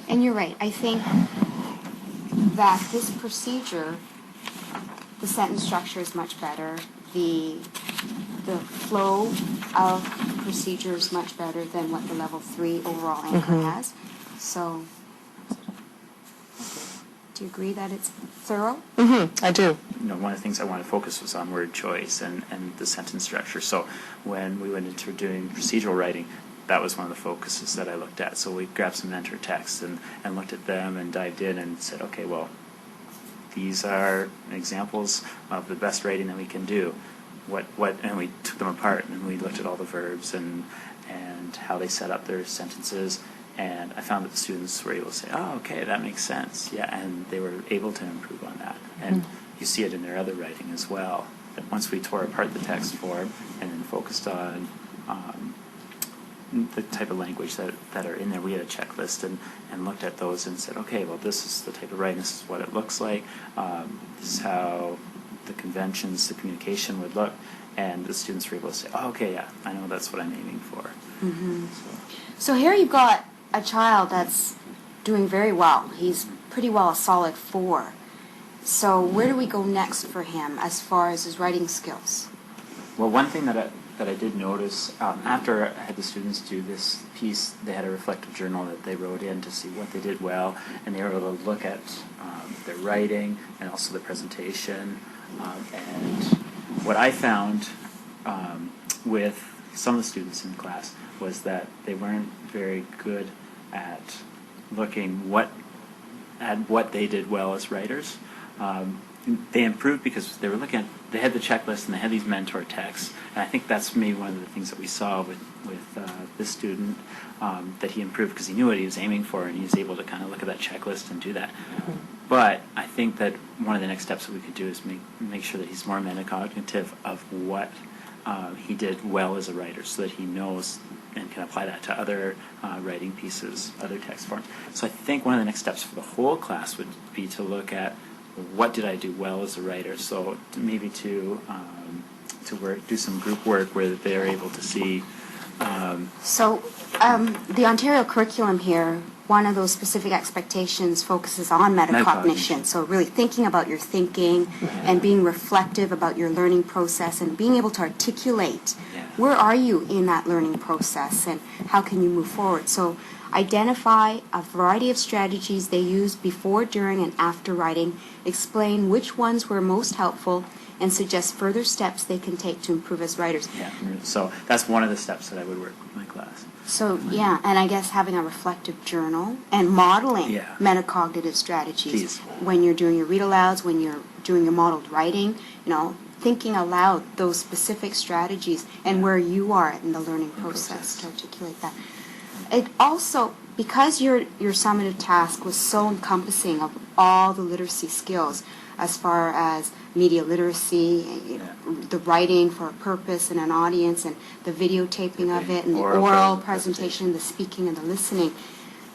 And you're right. I think that this procedure, the sentence structure is much better. The flow of procedure is much better than what the level 3 overall anchor has. So, do you agree that it's thorough? I do. One of the things I wanted to focus was on word choice and the sentence structure. So when we went into doing procedural writing, that was one of the focuses that I looked at. So we grabbed some mentor texts and looked at them and dived in and said, okay, well, these are examples of the best writing that we can do. And we took them apart and we looked at all the verbs and how they set up their sentences. And I found that the students were able to say, oh, okay, that makes sense. Yeah, and they were able to improve on that. And you see it in their other writing as well. That once we tore apart the text form and then focused on the type of language that are in there, we had a checklist and looked at those and said, okay, well, this is the type of writing, this is what it looks like, this is how the conventions, the communication would look, and the students were able to say, oh, okay, yeah, I know that's what I'm aiming for. So here you've got a child that's doing very well. He's pretty well a solid 4. So where do we go next for him as far as his writing skills? Well, one thing that I did notice, after I had the students do this piece, they had a reflective journal that they wrote in to see what they did well, and they were able to look at their writing and also the presentation. And what I found with some of the students in class was that they weren't very good at looking at what they did well as writers. They improved because they had the checklist and they had these mentor texts, and I think that's maybe one of the things that we saw with this student, that he improved because he knew what he was aiming for and he was able to kind of look at that checklist and do that. But I think that one of the next steps that we could do is make sure that he's more metacognitive of what he did well as a writer, so that he knows and can apply that to other writing pieces, other text forms. So I think one of the next steps for the whole class would be to look at what did I do well as a writer. So maybe to do some group work where they're able to see. The Ontario curriculum here, one of those specific expectations focuses on metacognition. So really thinking about your thinking and being reflective about your learning process and being able to articulate where are you in that learning process and how can you move forward. So identify a variety of strategies they used before, during, and after writing. Explain which ones were most helpful and suggest further steps they can take to improve as writers. Yeah, so that's one of the steps that I would work with my class. So, and I guess having a reflective journal and modeling metacognitive strategies when you're doing your read-alouds, when you're doing your modeled writing, thinking aloud those specific strategies and where you are in the learning process to articulate that. It also, because your summative task was so encompassing of all the literacy skills as far as media literacy, the writing for a purpose and an audience, and the videotaping of it, and the oral presentation, the speaking and the listening.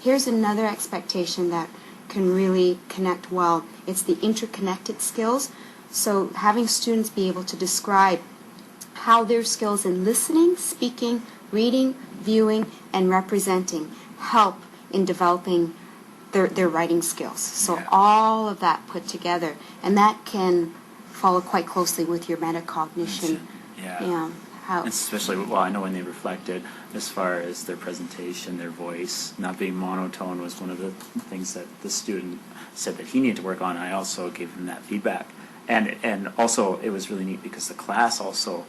Here's another expectation that can really connect well. It's the interconnected skills. So having students be able to describe how their skills in listening, speaking, reading, viewing, and representing help in developing their writing skills. So all of that put together, and that can follow quite closely with your metacognition. Especially, I know when they reflected, as far as their presentation, their voice, not being monotone was one of the things that the student said that he needed to work on. I also gave him that feedback. And also, it was really neat because the class also,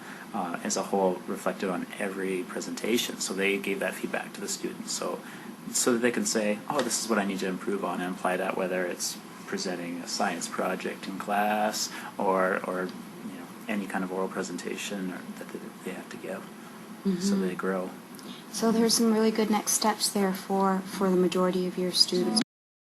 as a whole, reflected on every presentation. So they gave that feedback to the students. So that they can say, oh, this is what I need to improve on, and apply that, whether it's presenting a science project in class or any kind of oral presentation that they have to give, so they grow. So there's some really good next steps there for the majority of your students.